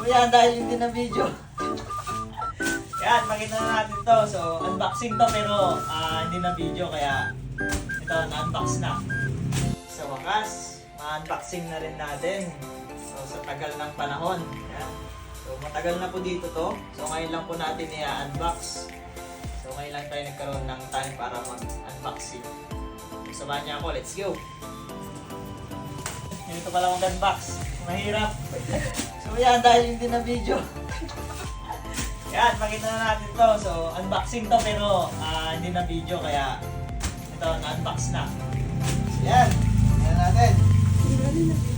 yan, dahil hindi na video. Yan, makita na natin to. So, unboxing to pero hindi na video kaya ito, na-unbox na. Sa wakas, ma-unboxing na rin natin. So, sa tagal ng panahon. Yan. So, matagal na po dito to. So, ngayon lang po natin i-unbox. So, ngayon lang tayo nagkaroon ng time para mag-unboxing. So, samahan niya ako. Let's go! Ganito pala mag-unbox. Mahirap. So, yan, dahil hindi na video. Yan, makita na natin to. So, unboxing to pero hindi na video kaya ito, na-unbox na. So, yan. Yan natin.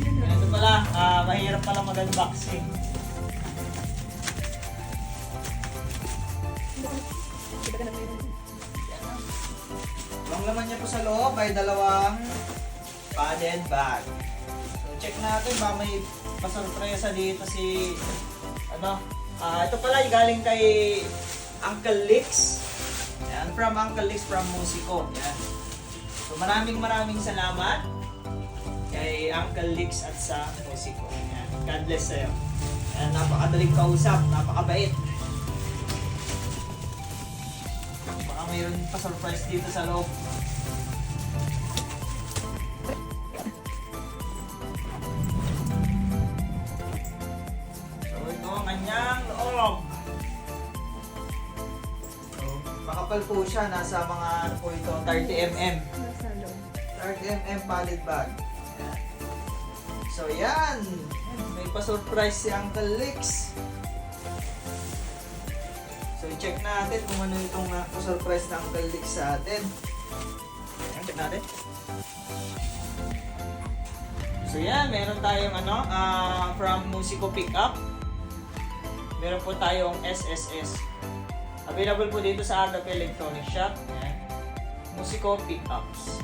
Ganito pala, mahirap pala mag-unboxing. Ang laman niya po sa loob ay dalawang padded bag. So, check natin ba may pasurpresa dito si ito pala ay galing kay Uncle Lix. Yan, from Uncle Lix from Musico. Yan. So maraming salamat kay Uncle Lix at sa Musico. Yan. God bless sa'yo. Yan, napakadaling kausap, napakabait. Baka mayroon pa surprise dito sa loob. Kanyang loob. So, makapal po siya. Nasa mga ano po ito, 30mm. 30mm padded bag. Yan. So, yan. May pa-surprise si Uncle Lix. So, check natin kung ano itong pa-surprise ng Uncle Lix sa atin. Yan, check natin. So, yan. Meron tayong from Musico Pickup. Meron po tayong SSS. Available po dito sa Agape Electronic Shop. Ayan. Musico Pickups.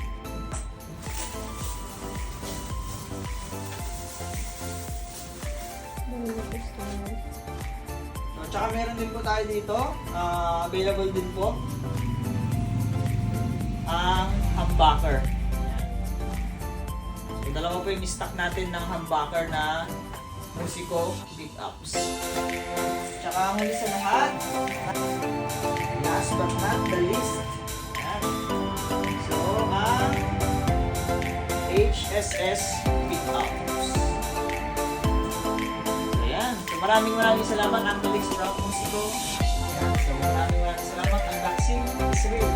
So, tsaka meron din po tayo dito. Available din po ang humbucker. Ayan. So, dalawa po yung stock natin ng humbucker na Musico Pickups. Tsaka ang huli sa lahat, last but not the least, yan. So, ang HSS Pickups. So, yan. So, maraming salamat ang Uncle Lix from Musico. Yan. So, maraming salamat. Unboxing is real.